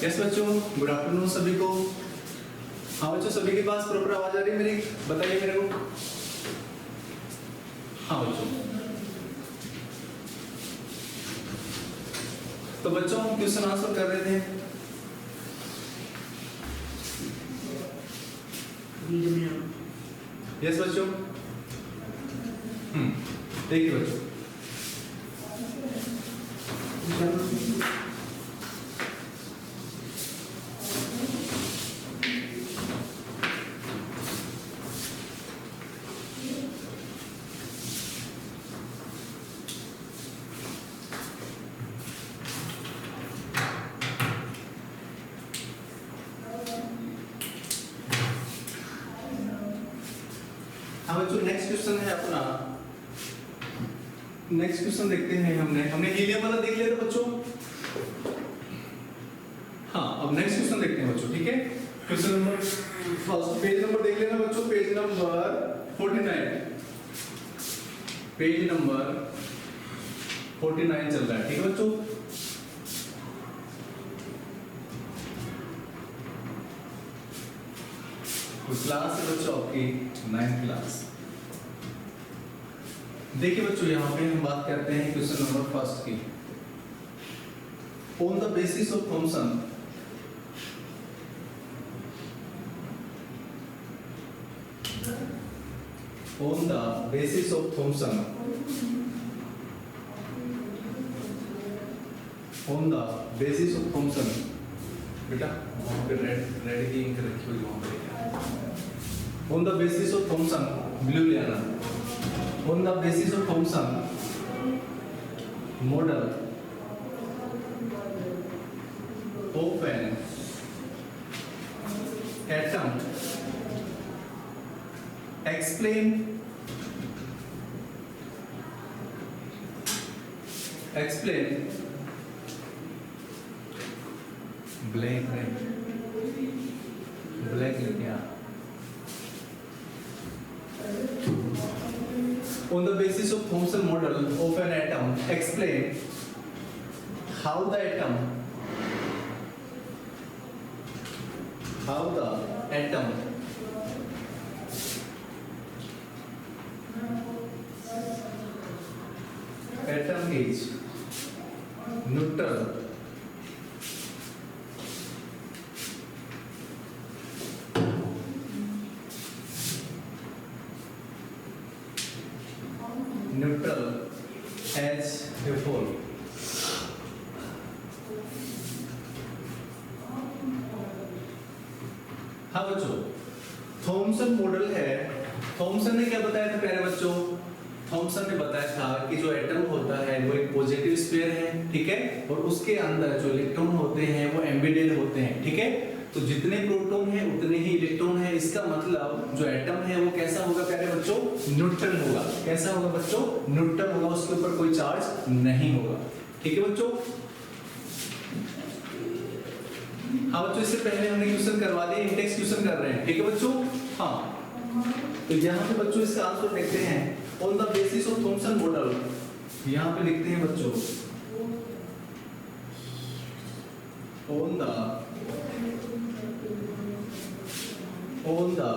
Yes बच्चों, good afternoon सभी को। हाँ बच्चों, सभी के पास प्रॉपर आवाज आ रही है मेरी? बताइए मेरे को। हाँ बच्चों, तो बच्चों हम क्वेश्चन आंसर कर रहे थे। यस बच्चों, देखिए बच्चों, हाँ बच्चों, नेक्स्ट क्वेश्चन है अपना। नेक्स्ट क्वेश्चन देखते हैं। हमने हीलियम वाला देख लिया था बच्चों। हाँ, अब नेक्स्ट क्वेश्चन देखते हैं बच्चों, ठीक है। Question number first, page number देख लेना बच्चों, पेज नंबर 49। पेज नंबर 49 चल रहा है, ठीक है बच्चों। क्लास है बच्चों आपकी 9th क्लास। देखिए बच्चों, यहाँ पे हम बात करते हैं क्वेश्चन नंबर फर्स्ट की। On the basis of Thomson on the basis of Thomson on the basis of Thomson बेटा वहाँ पे रेड की इंक रखी हुई वहाँ पे। on the basis of Thomson blue ले आना। on the basis of Thomson model of an atom explain blank लिखे आप। On the basis of Thomson model of an atom, explain how the atom is neutral as a whole। हाँ बच्चों, Thompson model है। Thompson ने क्या बताया था प्यारे बच्चों? थॉमसन ने बताया था कि जो एटम होता है वो एक पॉजिटिव स्फीयर है, ठीक है, और उसके अंदर जो इलेक्ट्रॉन होते हैं वो एम्बेडेड होते हैं, ठीक है। तो जितने प्रोटॉन है उतने ही इलेक्ट्रॉन है। इसका मतलब जो एटम है वो कैसा होगा प्यारे बच्चों? न्यूट्रल होगा। कैसा होगा बच्चों? न्यूट्रल होगा, उसके ऊपर कोई चार्ज नहीं होगा, ठीक है बच्चों। हाँ बच्चों, इससे पहले हमने क्वेश्चन करवा दिए, इंडेक्स क्वेश्चन कर रहे हैं, ठीक है बच्चों। हाँ, तो यहाँ पे बच्चों इसका आंसर देखते हैं। On the basis of Thompson model, यहाँ पे लिखते हैं बच्चों on the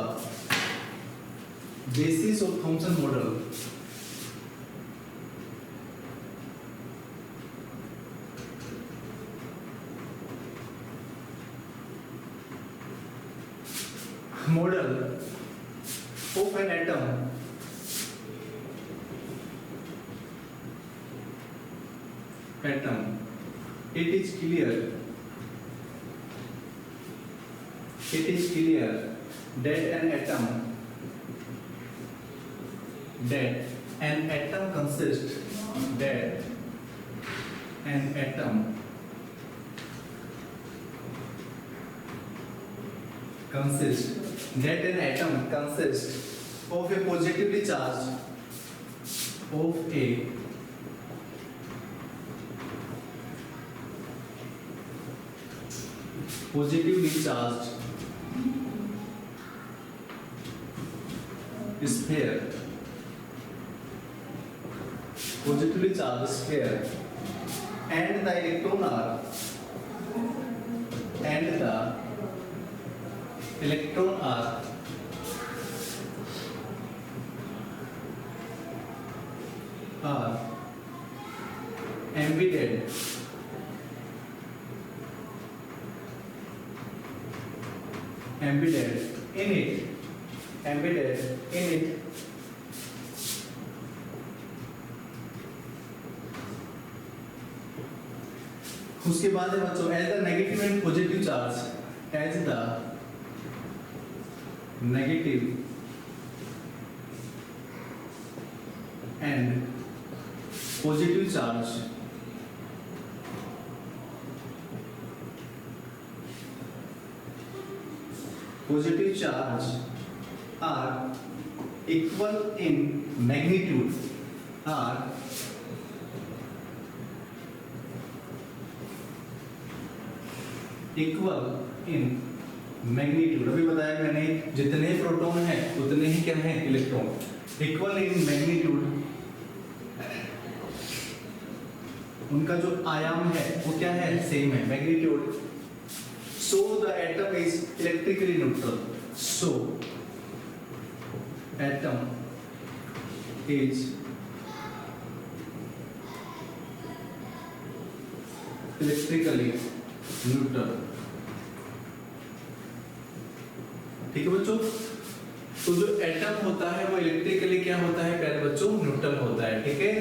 basis of Thomson model, of an atom it is clear that an atom consists of a positively charged sphere, and the electron are and the electron are embedded in it उसके बाद है बच्चों as the negative and positive charge, as the negative and positive charge are equal in magnitude, are equal in magnitude। अभी बताया मैंने जितने proton है उतने ही क्या है इलेक्ट्रॉन। इक्वल इन मैग्नीट्यूड, उनका जो आयाम है वो क्या है सेम है magnitude. So the atom is electrically neutral. So atom is electrically neutral। ठीक है बच्चों, तो जो एटम होता है वो इलेक्ट्रिकली क्या होता है प्यारे बच्चों, न्यूट्रल होता है। ठीक है,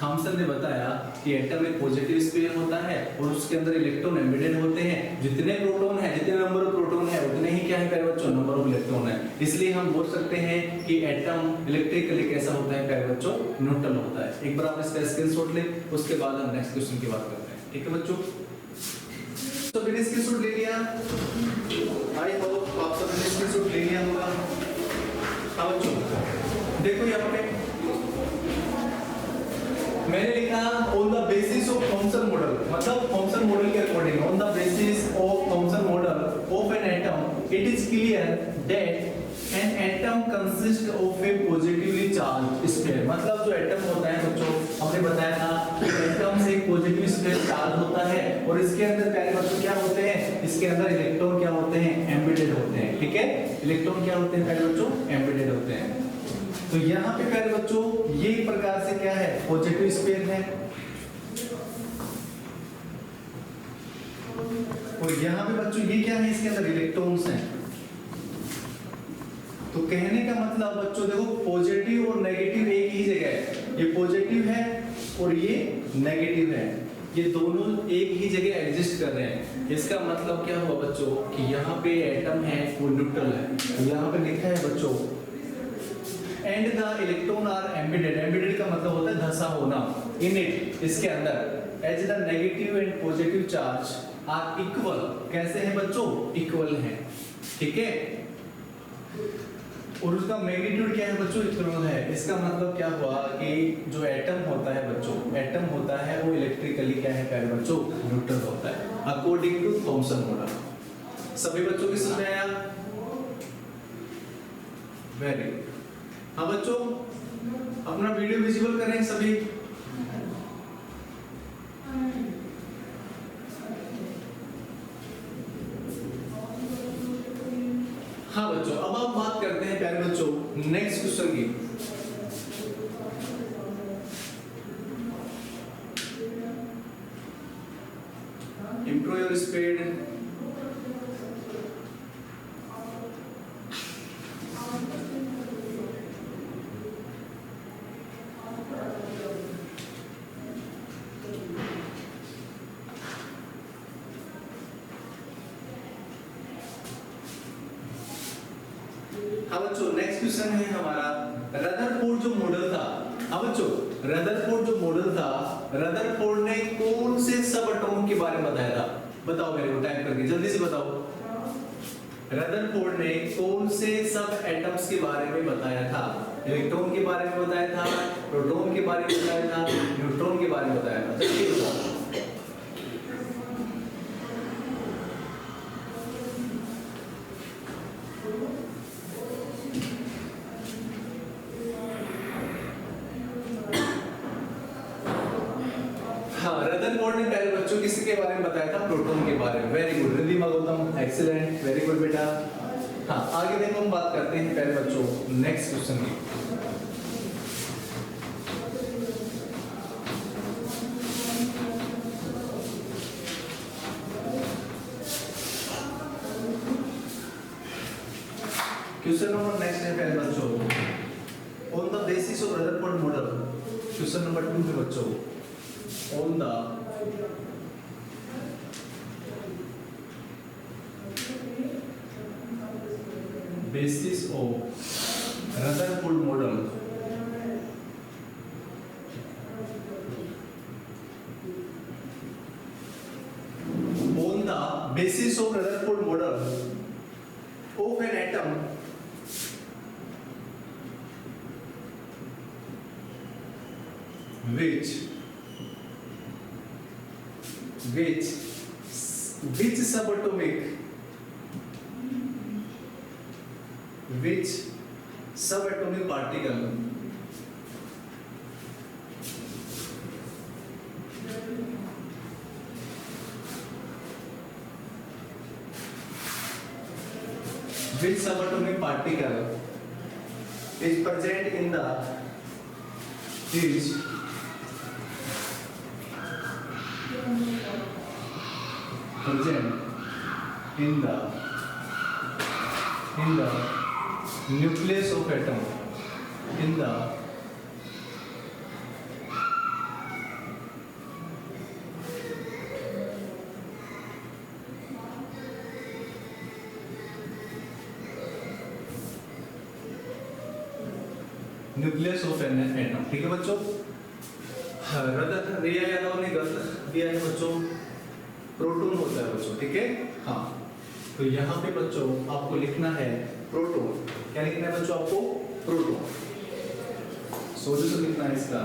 थॉमसन ने बताया कि एटम एक पॉजिटिव स्फीयर होता है और उसके अंदर इलेक्ट्रॉन एम्बेडेड होते हैं। जितने प्रोटॉन है, जितने नंबर ऑफ प्रोटॉन है उतने ही क्या है प्यारे बच्चों, नंबर ऑफ इलेक्ट्रॉन है। इसलिए हम बोल सकते हैं कि एटम इलेक्ट्रिकली कैसा होता है प्यारे बच्चों, न्यूट्रल होता है। एक बार आप इसका स्क्रीनशॉट ले, उसके बाद हम नेक्स्ट क्वेश्चन की बात करते हैं। ठीक है बच्चों, तो मैंने स्क्रीनशॉट ले लिया, आई होप आप सबने स्क्रीनशॉट ले लिया होगा। अब बच्चों देखो यहाँ पे मैंने लिखा on the basis of Thompson model, मतलब थॉमसन मॉडल के according, on the basis of Thompson model of an atom it is clear that an atom consist of A positively charge sphere. मतलब जो एटम होता है बच्चों, हमने बताया था कि एटम से एक पॉजिटिव स्फीयर चार्ज होता है और इसके अंदर प्यारे बच्चों क्या होते हैं, इसके अंदर इलेक्ट्रॉन क्या होते हैं, एम्बेडेड होते हैं। ठीक है, इलेक्ट्रॉन क्या होते हैं प्यारे बच्चों, एम्बेडेड होते हैं। तो यहाँ पे प्यारे बच्चों ये एक प्रकार से क्या है, पॉजिटिव स्फीयर है और यहाँ पे बच्चों ये क्या है, इसके अंदर इलेक्ट्रॉन्स हैं। तो कहने का मतलब बच्चों देखो पॉजिटिव और नेगेटिव एक ही जगह है, ये पॉजिटिव है और ये नेगेटिव है, ये दोनों एक ही जगह एग्जिस्ट कर रहे हैं। इसका मतलब क्या हुआ बच्चों कि यहाँ पे एटम है वो न्यूट्रल है। तो यहाँ पे लिखा है बच्चों and the electron are embedded, embedded का मतलब होता है धंसा होना, इन इट इसके अंदर, as the negative and positive charge are equal. कैसे हैं बच्चों, इक्वल हैं। ठीक है, और उसका मैग्नीट्यूड क्या है बच्चों, इक्वल है। इसका मतलब क्या हुआ कि जो एटम होता है बच्चों, एटम होता है वो इलेक्ट्रिकली क्या है प्यारे बच्चों, न्यूट्रल होता है अकॉर्डिंग टू थॉमसन मॉडल। सभी बच्चों की समझ में आया? Very good. हाँ बच्चों अपना वीडियो विजिबल करें सभी। हाँ बच्चों, अब आप बात करते हैं प्यारे बच्चों नेक्स्ट क्वेश्चन की। Improve your speed. हाँ बच्चों नेक्स्ट क्वेश्चन है हमारा रदरफोर्ड जो मॉडल था। हाँ बच्चों रदरफोर्ड जो मॉडल था, रदरफोर्ड ने कौन से सब एटॉम के बारे में बताया था? बताओ मेरे को टाइप करके जल्दी से बताओ। रदरफोर्ड ने कौन से सब एटम्स के बारे में बताया था? इलेक्ट्रॉन के बारे में बताया था, प्रोटॉन के बारे में बताया था, न्यूट्रॉन के बारे में बताया था। जल्दी बताओ। हाँ, रदरफोर्ड ने पहले बच्चों किसके बारे में बताया था? प्रोटॉन के बारे में। Very good Riddhima Gautam, excellent, very good बेटा। हाँ, आगे देखो हम बात करते हैं पहले बच्चों नेक्स्ट क्वेश्चन की। क्वेश्चन नंबर नेक्स्ट है पहले बच्चों, on the basis of Rutherford model. Question number 2 पे बच्चों, on the basis of Rutherford model, on the basis of Rutherford model of an atom which subatomic particle is present in the nucleus of atom, in the nucleus of an atom. ठीक है बच्चों, रिया यादव ने गलत दिया है बच्चों, proton होता है बच्चों। ठीक है, हाँ, तो यहाँ पे बच्चों आपको लिखना है प्रोटॉन। क्या लिखना है बच्चों आपको? प्रोटॉन। सॉल्यूशन लिखना है इसका,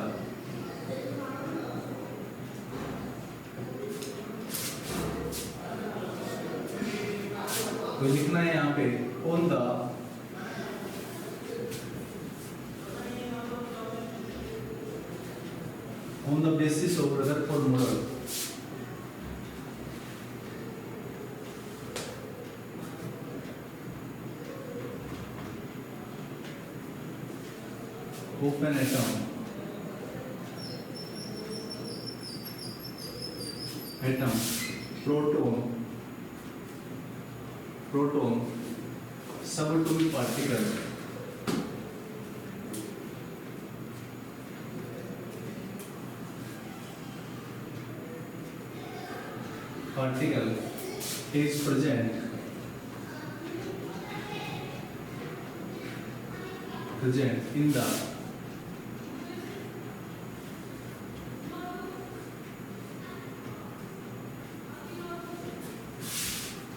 तो लिखना है यहाँ पे on the basis of Rutherford model of an atom proton subatomic particle is present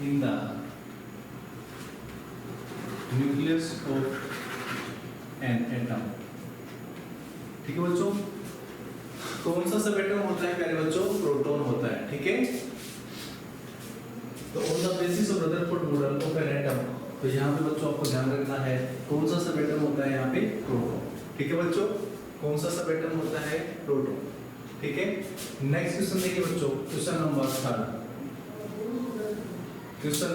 in the nucleus of an atom। ठीक है बच्चों, कौन सा सब एटम होता है प्यारे बच्चों? प्रोटॉन होता है। ठीक है, तो on the basis of Rutherford model of an atom, तो यहाँ पे बच्चों आपको ध्यान रखना है कौन सा सब एटम होता है यहाँ पे? प्रोटॉन। ठीक है बच्चों, कौन सा सब एटम होता है? प्रोटॉन। ठीक है, नेक्स्ट क्वेश्चन देखिए बच्चों, क्वेश्चन नंबर 3। क्वेश्चन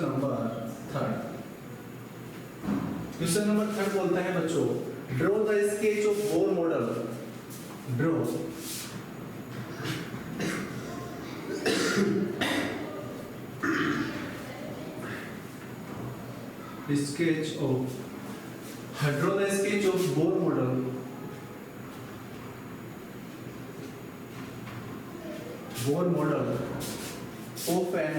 नंबर 3 बोलता है बच्चों, draw the sketch of Bohr model. Draw sketch of draw the sketch of Bohr model of an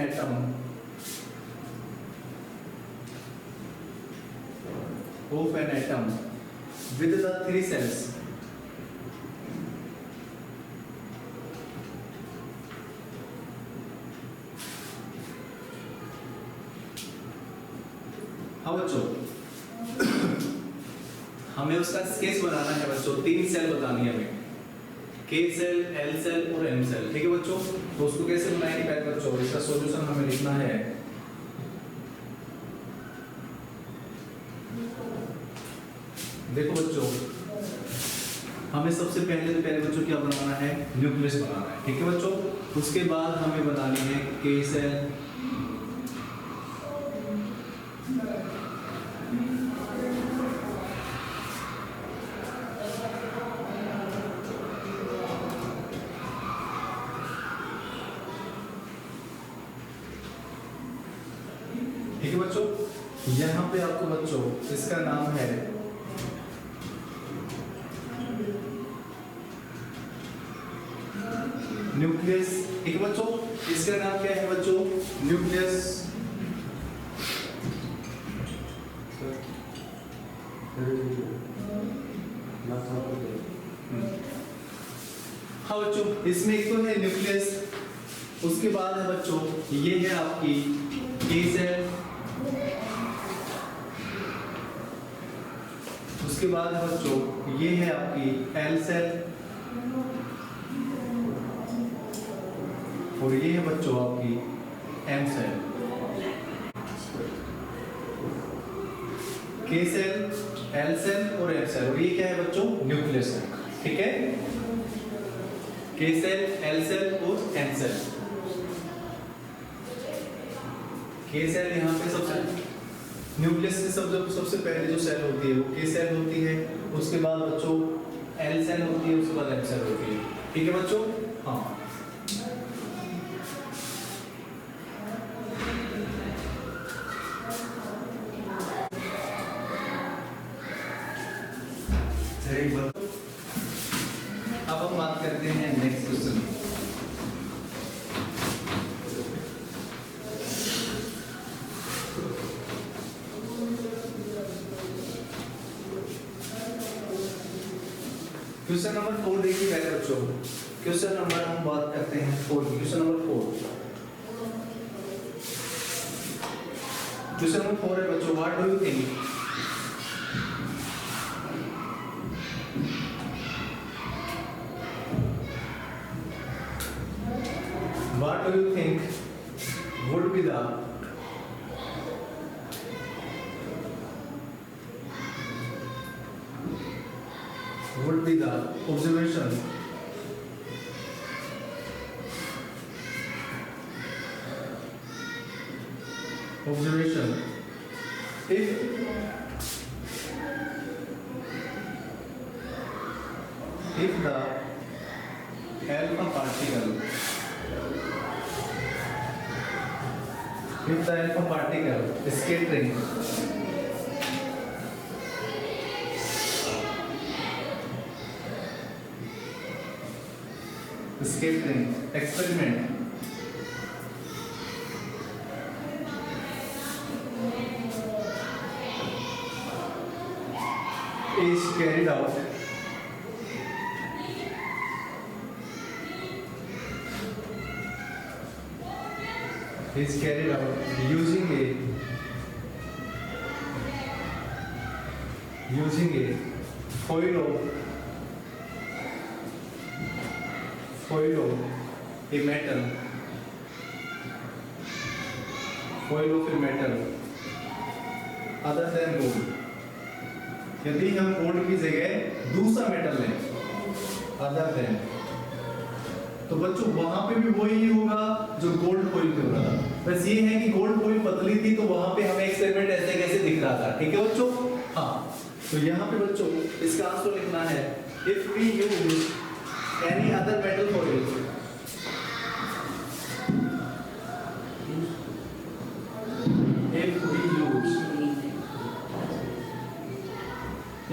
atom with the 3 cells। हाँ बच्चों, हमें उसका स्केच बनाना है बच्चों। 3 सेल बतानी है हमें, K सेल, L सेल और M सेल। ठीक है बच्चों, तो उसको कैसे बनाएंगे पहले बच्चों? इसका सॉल्यूशन हमें लिखना है, देखो बच्चों हमें सबसे पहले तो प्यारे बच्चों क्या बनाना है, न्यूक्लियस बनाना है, ठीक है बच्चों। उसके बाद हमें बनानी है के सेल, ठीक है बच्चों। यहाँ पे आपको बच्चों इसका नाम है न्यूक्लियस, ठीक है बच्चों। इसका नाम क्या है बच्चों, न्यूक्लियस। हाँ बच्चों, इसमें एक तो है न्यूक्लियस, उसके बाद है बच्चों ये है आपकी के सेल, उसके बाद है बच्चों ये है आपकी एल सेल, और ये है बच्चों आपकी एम सेल। के सेल, एल सेल और एम सेल, और ये क्या है बच्चों, न्यूक्लियस है, ठीक है। के सेल, एल सेल और एम सेल। के सेल यहाँ पे सबसे न्यूक्लियस से सबसे पहले जो सेल होती है वो के सेल होती है, उसके बाद बच्चों एल सेल होती है, उसके बाद एम सेल होती है, ठीक है बच्चों। हाँ, अब हम बात करते हैं नेक्स्ट क्वेश्चन। क्वेश्चन नंबर 4 देखिए पहले बच्चों। क्वेश्चन नंबर हम बात करते हैं 4 की। क्वेश्चन नंबर 4, क्वेश्चन नंबर 4 है बच्चों, what do you think what do you think would be the observation if the alpha particle scattering experiment is carried out using a foil of a metal other than gold। यदि हम gold की जगह दूसरा metal लें other than, तो बच्चों वहां पे भी वही होगा जो गोल्ड फॉइल पे हो रहा था। बस ये है कि गोल्ड फॉइल पतली थी तो वहां पे हमें एक्सपेरिमेंट ऐसे कैसे दिख रहा था, ठीक है बच्चों। हाँ, तो यहाँ पे बच्चों इसका आंसर लिखना है if we use any other metal foil,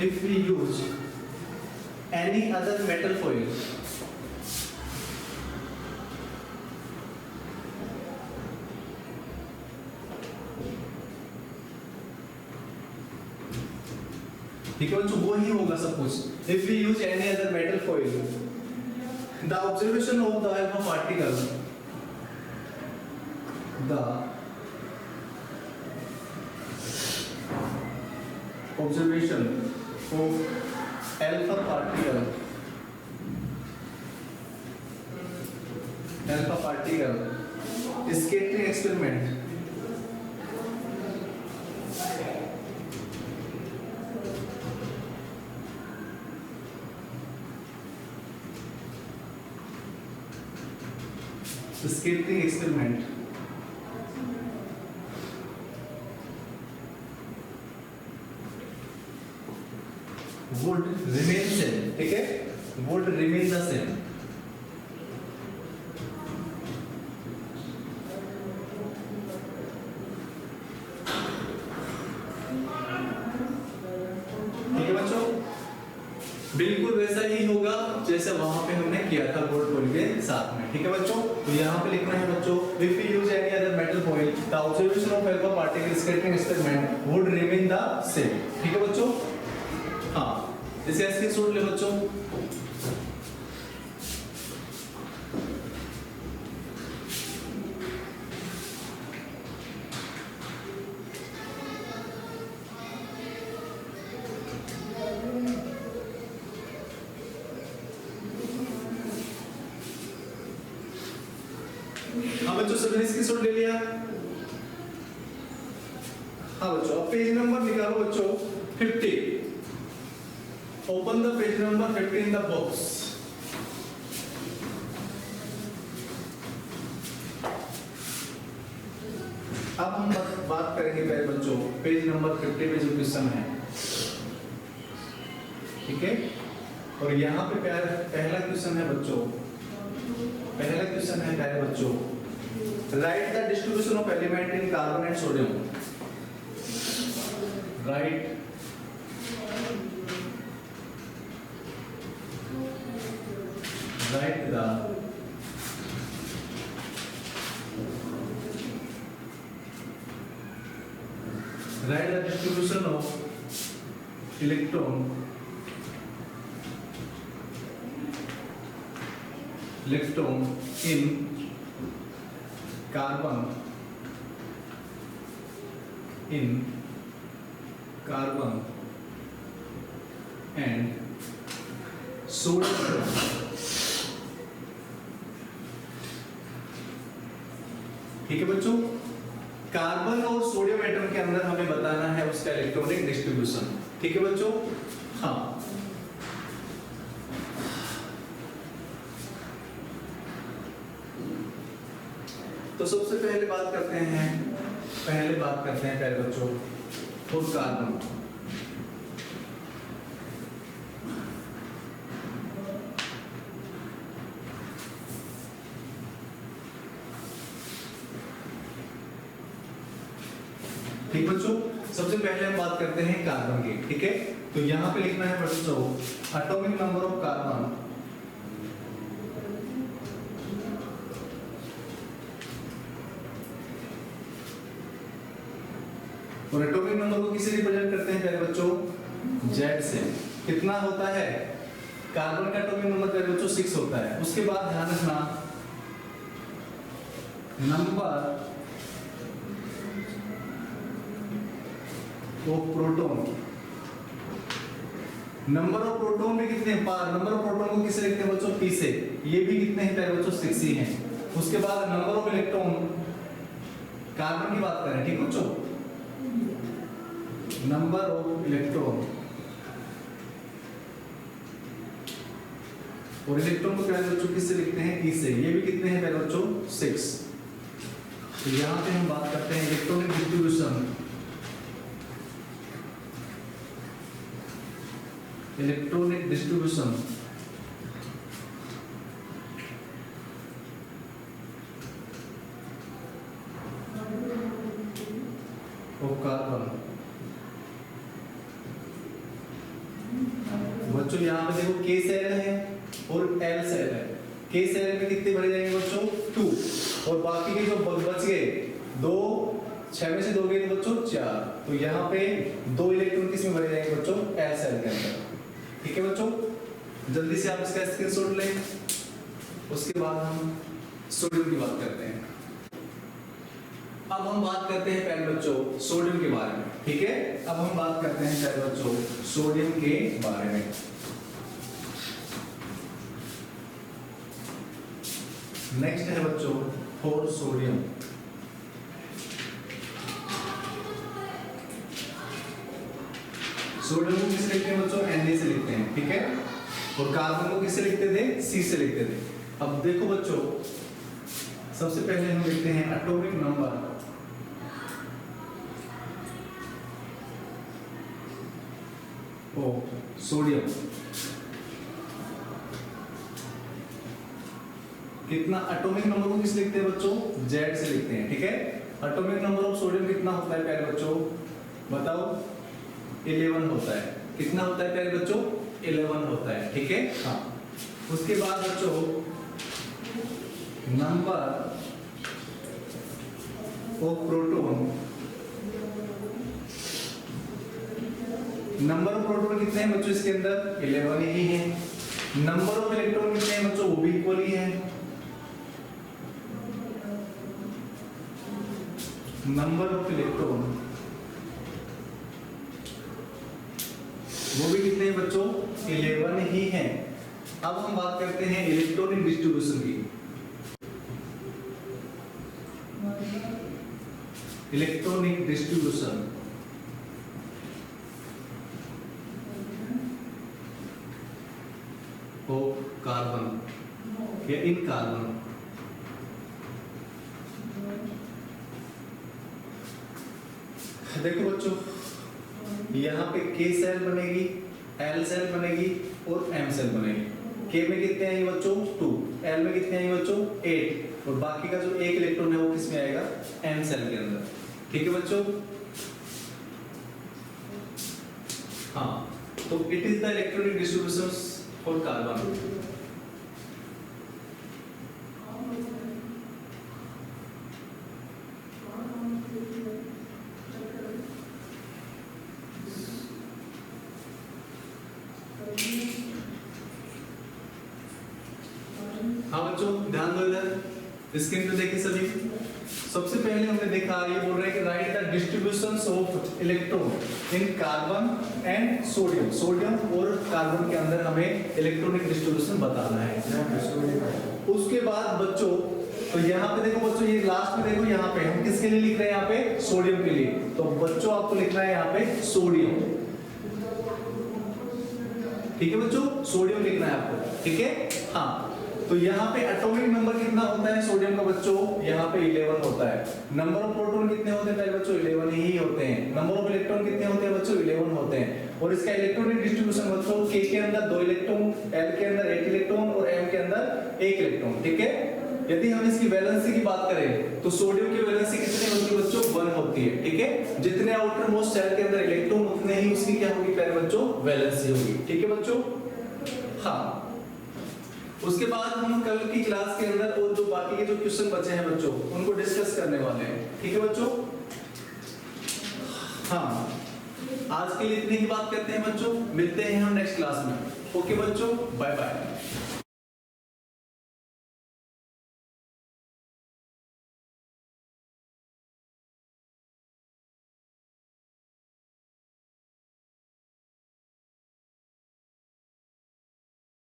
if we use any other metal foil ठीक है बच्चों, वो ही होगा सब कुछ। if we use any other metal foil the observation of the alpha particle the observation of alpha particle scattering experiment scattering experiment would remain same, ठीक है, would remain the same. ठीक है बच्चों, बिल्कुल वैसा ही होगा जैसे वहां पे हमने किया था गोल्ड फॉइल के साथ में। ठीक है बच्चों, तो यहाँ पे लिखना है बच्चों, if we use any other metal foil, the observation of alpha particle scattering experiment would remain the same. ठीक है बच्चों, हाँ इसे स्क्रीनशॉट ले बच्चों। हाँ बच्चों, सबने स्क्रीनशॉट ले लिया। हाँ बच्चों, अब पेज नंबर निकालो बच्चों 50। Open the page number 50 in the box. अब हम बात करेंगे पहले बच्चों पेज नंबर 50 पे जो क्वेश्चन है, ठीक है। और यहाँ पे पहला क्वेश्चन है बच्चों, right the distribution of element in carbon and sodium. Right the distribution of electron in carbon and sodium. ठीक है बच्चों, कार्बन और सोडियम एटम के अंदर हमें बताना है उसका इलेक्ट्रॉनिक डिस्ट्रीब्यूशन। ठीक है बच्चों, हाँ तो सबसे पहले बात करते हैं पहले बच्चों फॉर कार्बन। ठीक बच्चों, सबसे पहले हम बात करते हैं कार्बन की। ठीक है, तो यहां पे लिखना है बच्चों एटॉमिक नंबर ऑफ कार्बन और एटॉमिक नंबर को किससे रिप्रेजेंट करते हैं प्यारे बच्चों? Z से। कितना होता है कार्बन का एटॉमिक नंबर प्यारे बच्चों? 6 होता है। उसके बाद ध्यान रखना number of proton, number of proton भी कितने हैं? नंबर ऑफ प्रोटॉन को किससे लिखते हैं बच्चों? P से। ये भी कितने हैं प्यारे बच्चों? 6 ही हैं। उसके बाद नंबर ऑफ इलेक्ट्रॉन, कार्बन की बात करें, ठीक बच्चों, नंबर ऑफ इलेक्ट्रॉन और इलेक्ट्रॉन को प्यारे बच्चों किससे लिखते हैं? E से। ये भी कितने हैं प्यारे बच्चों? 6। तो यहां पे हम बात करते हैं इलेक्ट्रॉनिक डिस्ट्रीब्यूशन, ऑफ कार्बन। बच्चों यहाँ पे देखो K सेल है और L सेल है। K सेल में कितने भरे जाएंगे बच्चों? 2। और बाकी के जो बच गए 2, 6 में से 2 गए तो बच्चों 4। तो यहाँ पे 2 इलेक्ट्रॉन किसमें भरे जाएंगे बच्चों? L सेल के अंदर। ठीक है बच्चों, जल्दी से आप इसका स्क्रीनशॉट लें। उसके बाद हम सोडियम की बात करते हैं। अब हम बात करते हैं पहले बच्चों सोडियम के बारे में। ठीक है, अब हम बात करते हैं पहले बच्चों सोडियम के बारे में। नेक्स्ट है बच्चों फॉर सोडियम। सोडियम को किससे लिखते हैं बच्चों? Na से लिखते हैं। ठीक है, और कार्बन को किससे लिखते थे? C से लिखते थे। अब देखो बच्चों सबसे पहले हम लिखते हैं एटॉमिक नंबर ऑफ सोडियम। कितना एटॉमिक नंबर को किस लिखते हैं बच्चों? Z से लिखते हैं, ठीक है। एटॉमिक नंबर ऑफ सोडियम कितना होता है प्यारे बच्चों? बताओ। 11 होता है। कितना होता है प्यारे बच्चों? 11 होता है, ठीक है। हाँ, उसके बाद बच्चों number of proton, number of proton कितने हैं बच्चों इसके अंदर? 11 ही है। नंबर ऑफ इलेक्ट्रॉन कितने हैं बच्चों? वो भी इक्वल ही है। नंबर ऑफ इलेक्ट्रॉन वो भी कितने हैं बच्चों? 11 ही है। अब हम बात करते हैं इलेक्ट्रॉनिक डिस्ट्रीब्यूशन की। इलेक्ट्रॉनिक डिस्ट्रीब्यूशन ऑफ कार्बन या इन कार्बन। देखो बच्चों, यहाँ पे K सेल बनेगी, L सेल बनेगी और M सेल बनेगी। K में कितने आएंगे बच्चों? 2। L में कितने आएंगे बच्चों? 8। और बाकी का जो एक इलेक्ट्रॉन है वो किस में आएगा? M सेल के अंदर, ठीक है बच्चों। हाँ, तो it is the electronic distribution for carbon. हाँ बच्चों, ध्यान दो इधर स्क्रीन पे देखिए सभी। सबसे पहले हमने देखा, ये बोल रहे हैं कि right the distributions of electron in carbon and sodium. Sodium और कार्बन के अंदर हमें इलेक्ट्रॉनिक डिस्ट्रीब्यूशन बताना है। उसके बाद बच्चों, तो यहाँ पे देखो बच्चों, ये लास्ट में देखो, यहाँ पे हम किसके लिए लिख रहे हैं? यहाँ पे सोडियम के लिए। तो बच्चों आपको लिखना है यहाँ पे सोडियम, ठीक है बच्चों, सोडियम लिखना है आपको, ठीक है। हाँ, तो यहाँ पे एटॉमिक नंबर कितना होता है सोडियम का बच्चों? यहाँ पे 11 होता है। नंबर ऑफ प्रोटॉन कितने होते हैं पहले बच्चों? 11 ही होते हैं। नंबर ऑफ इलेक्ट्रॉन कितने होते हैं बच्चों? 11 होते हैं। और इसका इलेक्ट्रॉनिक डिस्ट्रीब्यूशन बच्चों, K के अंदर 2 इलेक्ट्रॉन, L के अंदर 8 इलेक्ट्रॉन और M के अंदर 1 इलेक्ट्रॉन, ठीक है। यदि हम इसकी वैलेंसी की बात करें तो सोडियम की वैलेंसी कितनी होती है बच्चों? 1 होती है, ठीक है। जितने आउटर मोस्ट शेल के अंदर इलेक्ट्रॉन उतने ही उसकी क्या होगी प्यारे बच्चों? वैलेंसी होगी, ठीक है बच्चों। हाँ, उसके बाद हम कल की क्लास के अंदर और जो बाकी के जो क्वेश्चन बचे हैं बच्चों, उनको डिस्कस करने वाले हैं, ठीक है बच्चों। हाँ, आज के लिए इतनी ही बात करते हैं बच्चों, मिलते हैं हम नेक्स्ट क्लास में। ओके बच्चों, बाय बाय।